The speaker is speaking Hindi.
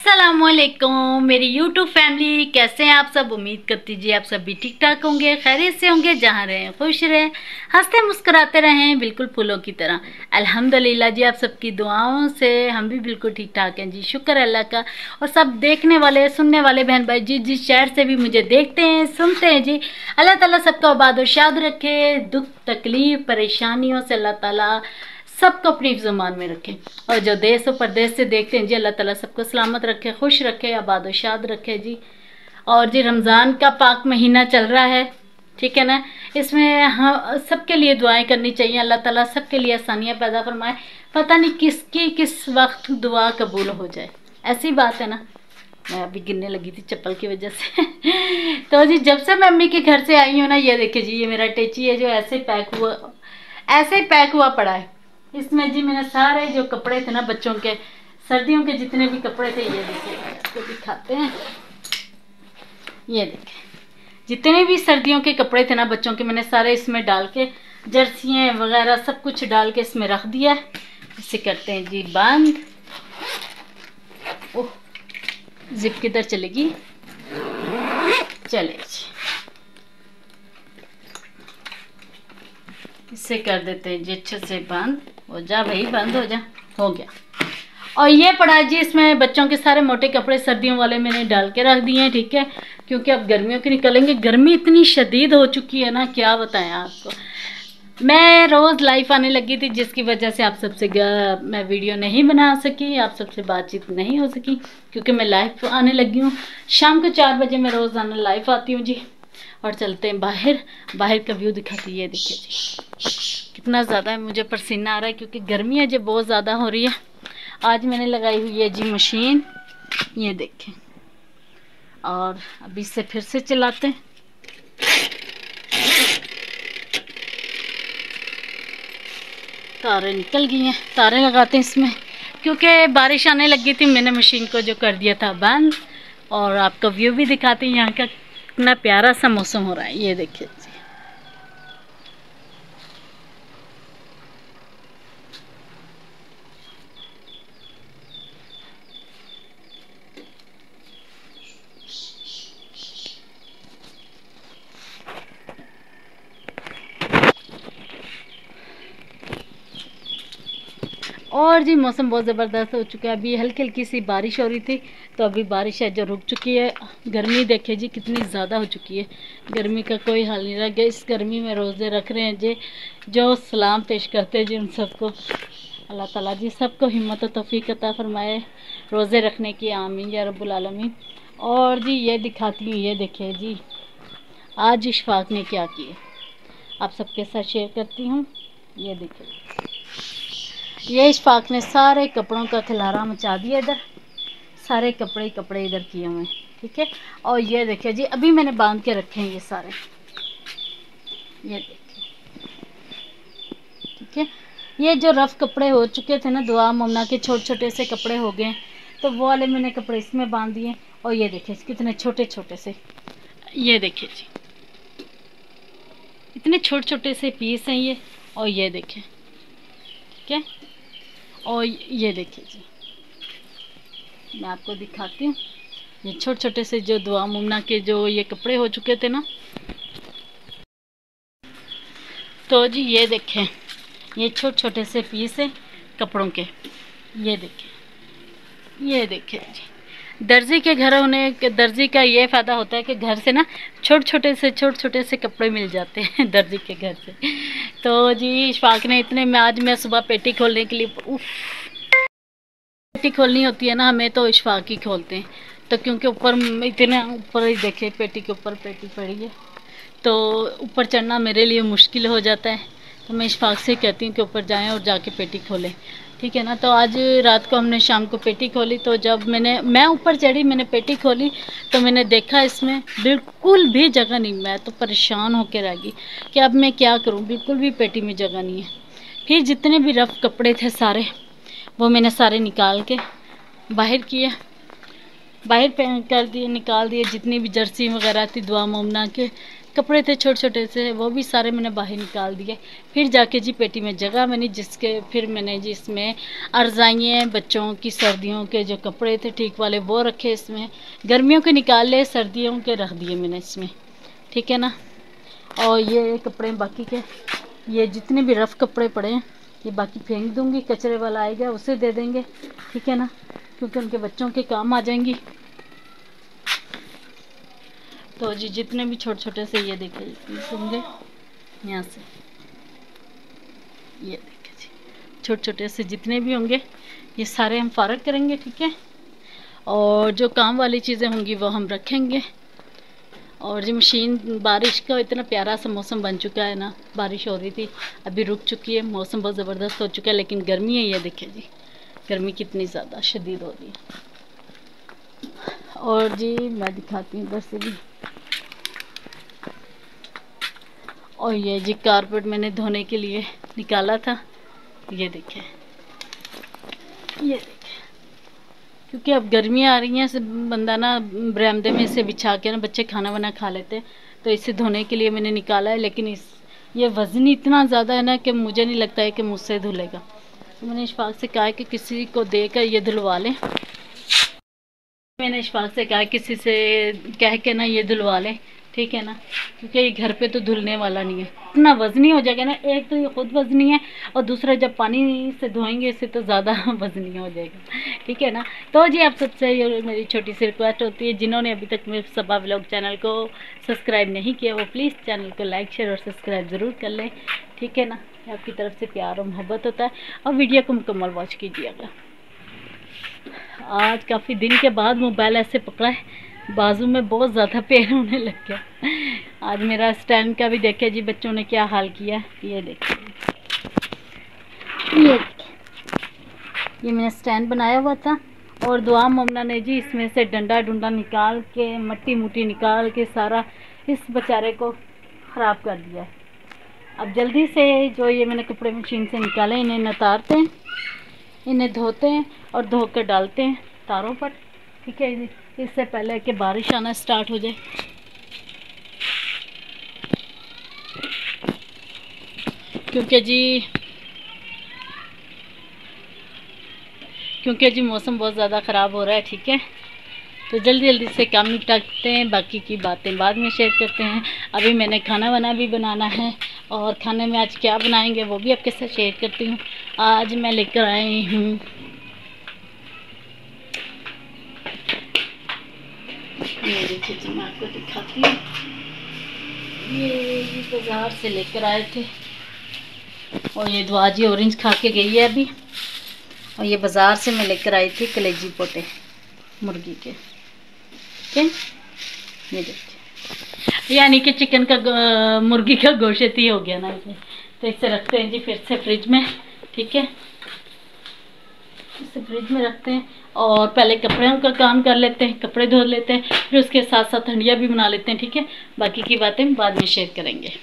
अस्सलामुअलैकुम मेरी यूट्यूब फैमिली, कैसे हैं आप सब। उम्मीद करती जी आप सब भी ठीक ठाक होंगे, खैरियत से होंगे, जहाँ रहें खुश रहें, हंसते मुस्कुराते रहें, बिल्कुल फूलों की तरह। अल्हम्दुलिल्लाह जी, आप सबकी दुआओं से हम भी बिल्कुल ठीक ठाक हैं जी, शुक्र अल्लाह का। और सब देखने वाले सुनने वाले बहन भाई जी, जिस शहर से भी मुझे देखते हैं सुनते हैं जी, अल्लाह ताला सबका आबाद और शाद रखे। दुख तकलीफ परेशानियों से अल्लाह ताला सबको अपनी ज़ुबान में रखे। और जो देश और प्रदेश से देखते हैं जी, अल्लाह ताला सबको सलामत रखे, खुश रखे, आबाद और शाद रखे जी। और जी रमज़ान का पाक महीना चल रहा है, ठीक है ना। इसमें हाँ सबके लिए दुआएं करनी चाहिए, अल्लाह ताला सबके लिए आसानियाँ पैदा फरमाए। पता नहीं किसकी किस वक्त दुआ कबूल हो जाए, ऐसी बात है ना। मैं अभी गिनने लगी थी चप्पल की वजह से तो जी जब से मैं अम्मी के घर से आई हूँ ना, ये देखिए जी, ये मेरा टेची है जो ऐसे ही पैक हुआ पड़ा है। इसमें जी मैंने सारे जो कपड़े थे ना बच्चों के, सर्दियों के जितने भी कपड़े थे, ये देखिए इसको दिखाते हैं। ये देखिए जितने भी सर्दियों के कपड़े थे ना बच्चों के, मैंने सारे इसमें डाल के, जर्सियाँ वगैरह सब कुछ डाल के इसमें रख दिया है। इसे करते हैं जी बंद। ओह जिप किधर चलेगी, चले जी, इसे कर देते हैं जी अच्छे से बंद। हो जा भाई, बंद हो जा, हो गया। और ये पड़ा जी, इसमें बच्चों के सारे मोटे कपड़े सर्दियों वाले मैंने डाल के रख दिए हैं, ठीक है, क्योंकि अब गर्मियों के निकलेंगे। गर्मी इतनी शदीद हो चुकी है ना, क्या बताएं आपको। मैं रोज़ लाइव आने लगी थी, जिसकी वजह से आप सबसे मैं वीडियो नहीं बना सकी, आप सबसे बातचीत नहीं हो सकी, क्योंकि मैं लाइव आने लगी हूँ। शाम को 4 बजे मैं रोज़ाना लाइव आती हूँ जी। और चलते हैं बाहर का व्यू दिखाती है। ये देखिए जी कितना ज़्यादा है, मुझे पसीना आ रहा है क्योंकि गर्मी है जो बहुत ज़्यादा हो रही है। आज मैंने लगाई हुई है जी मशीन, ये देखें। और अभी से फिर से चलाते हैं। तारें निकल गई हैं, तारें लगाते हैं इसमें, क्योंकि बारिश आने लगी थी। मैंने मशीन को जो कर दिया था बंद। और आपको व्यू भी दिखाते हैं, यहाँ का कितना प्यारा सा मौसम हो रहा है। ये देखिए जी, और जी मौसम बहुत ज़बरदस्त हो चुका है। अभी हल्की हल्की सी बारिश हो रही थी, तो अभी बारिश है जो रुक चुकी है। गर्मी देखे जी कितनी ज़्यादा हो चुकी है, गर्मी का कोई हाल नहीं रह गया। इस गर्मी में रोज़े रख रहे हैं जी, जो सलाम पेश करते हैं जी उन सबको अल्लाह ताला जी सबको हिम्मत और तौफीक अता फरमाए रोज़े रखने की, आमीन या रब्बुल आलमीन। और जी ये दिखाती हूँ, ये देखिए जी आज इशफाक ने क्या किया, आप सबके साथ शेयर करती हूँ। ये देखिए ये इशफाक ने सारे कपड़ों का खिलारा मचा दिया, इधर सारे कपड़े इधर किए हुए हैं, ठीक है। और ये देखिए जी अभी मैंने बांध के रखे हैं ये सारे, ये देखिए, ठीक है। ये जो रफ कपड़े हो चुके थे ना, दुआ ममना के छोटे छोटे से कपड़े हो गए, तो वो वाले मैंने कपड़े इसमें बांध दिए। और ये देखिए कितने छोटे छोटे से, ये देखिए जी इतने छोटे छोटे से पीस हैं ये। और ये देखिए, ठीक है। और ये देखिए जी मैं आपको दिखाती हूँ, ये छोटे छोटे से जो दुआ मुमना के जो ये कपड़े हो चुके थे ना, तो जी ये देखें ये छोटे छोटे से पीस हैं कपड़ों के। ये देखिए जी, दर्जी के घर होने के, दर्जी का ये फ़ायदा होता है कि घर से ना छोटे छोटे से कपड़े मिल जाते हैं दर्जी के घर से। तो जी इशफाक ने इतने में, आज मैं सुबह पेटी खोलने के लिए, पेटी खोलनी होती है ना हमें, तो इशफाक ही खोलते हैं। तो क्योंकि ऊपर इतने ऊपर ही देखे पेटी के ऊपर पेटी पड़ी है, तो ऊपर चढ़ना मेरे लिए मुश्किल हो जाता है। तो मैं इशफाक से कहती हूँ कि ऊपर जाएं और जाके पेटी खोलें, ठीक है ना। तो आज रात को हमने शाम को पेटी खोली, तो जब मैं ऊपर चढ़ी, मैंने पेटी खोली, तो मैंने देखा इसमें बिल्कुल भी जगह नहीं। मैं तो परेशान होकर रह गई कि अब मैं क्या करूं, बिल्कुल भी पेटी में जगह नहीं है। फिर जितने भी रफ कपड़े थे सारे, वो मैंने सारे निकाल के बाहर किए, बाहर कर दिए, निकाल दिए। जितनी भी जर्सी वगैरह थी दुआ मोमना के कपड़े थे छोटे छोटे से, वो भी सारे मैंने बाहर निकाल दिए। फिर जाके जी पेटी में जगह मैंने जिसके फिर मैंने जी इसमें अर्जाइयाँ बच्चों की सर्दियों के जो कपड़े थे ठीक वाले वो रखे इसमें, गर्मियों के निकाल ले, सर्दियों के रख दिए मैंने इसमें, ठीक है ना। और ये कपड़े बाकी के, ये जितने भी रफ़ कपड़े पड़े हैं ये बाकी फेंक दूँगी, कचरे वाला आएगा उसे दे देंगे, ठीक है ना, क्योंकि उनके बच्चों के काम आ जाएंगी। तो जी जितने भी छोटे छोटे से ये देखे पीस होंगे यहाँ से, ये देखे जी छोटे छोटे से जितने भी होंगे ये सारे हम फारग करेंगे, ठीक है। और जो काम वाली चीज़ें होंगी वो हम रखेंगे। और जी मशीन, बारिश का इतना प्यारा सा मौसम बन चुका है ना, बारिश हो रही थी अभी रुक चुकी है, मौसम बहुत ज़बरदस्त हो चुका है, लेकिन गर्मी है, ये देखिए जी गर्मी कितनी ज़्यादा शदीद हो रही है। और जी मैं दिखाती हूँ इधर से भी। और ये जी कारपेट मैंने धोने के लिए निकाला था, ये देखें, ये देखें, क्योंकि अब गर्मियाँ आ रही हैं, से बंदा ना बरामदे में इसे बिछा के ना बच्चे खाना वाना खा लेते हैं, तो इसे धोने के लिए मैंने निकाला है। लेकिन ये वज़न इतना ज़्यादा है ना कि मुझे नहीं लगता है कि मुझसे धुलेगा, तो मैंने इशफाक से कहा कि किसी को देकर ये धुलवा लें। मैंने इशफाक से कहा किसी से कह के ना ये धुलवा लें, ठीक है ना, क्योंकि ये घर पे तो धुलने वाला नहीं है, इतना वज़नी हो जाएगा ना, एक तो ये खुद वज़नी है और दूसरा जब पानी से धोएंगे इससे तो ज़्यादा वज़नी हो जाएगा, ठीक है ना। तो जी आप सबसे ये मेरी छोटी सी रिक्वेस्ट होती है, जिन्होंने अभी तक मेरे सबा व्लॉग चैनल को सब्सक्राइब नहीं किया वो प्लीज़ चैनल को लाइक शेयर और सब्सक्राइब ज़रूर कर लें, ठीक है ना। आपकी तरफ से प्यार और मोहब्बत होता है, और वीडियो को मुकम्मल वॉच कीजिएगा। आज काफ़ी दिन के बाद मोबाइल ऐसे पकड़ा है, बाजू में बहुत ज़्यादा पेन होने लग गया। आज मेरा स्टैंड का भी देखिए जी बच्चों ने क्या हाल किया, ये देखिए, ये मैंने स्टैंड बनाया हुआ था, और दुआ ममना ने जी इसमें से डंडा डुंडा निकाल के, मट्टी मुट्टी निकाल के सारा इस बेचारे को ख़राब कर दिया है। अब जल्दी से जो ये मैंने कपड़े मशीन से निकाले इन्हें नतारते हैं, इन्हें धोते हैं और धो कर डालते हैं तारों पर, ठीक है जी, इससे पहले कि बारिश आना स्टार्ट हो जाए। क्योंकि जी मौसम बहुत ज़्यादा ख़राब हो रहा है, ठीक है। तो जल्दी जल्दी से काम निपटाते हैं, बाकी की बातें बाद में शेयर करते हैं। अभी मैंने खाना वाना भी बनाना है, और खाने में आज क्या बनाएंगे वो भी आपके साथ शेयर करती हूँ। आज मैं लेकर आई हूँ ये देखिए जी, मैं आपको दिखाती हूँ, ये बाज़ार से लेकर आए थे, और ये दुआ जी ऑरेंज खा के गई है अभी। और ये बाज़ार से मैं लेकर आई थी कलेजी पोटे मुर्गी के, ठीक है, ये देखिए, यानी कि चिकन का मुर्गी का गोश्त ही हो गया ना इसे। तो इसे रखते हैं जी फिर से फ्रिज में, ठीक है, इसे फ्रिज में रखते हैं, और पहले कपड़ों का काम कर लेते हैं, कपड़े धो लेते हैं, फिर उसके साथ साथ हंडिया भी बना लेते हैं, ठीक है। बाकी की बातें बाद में शेयर करेंगे।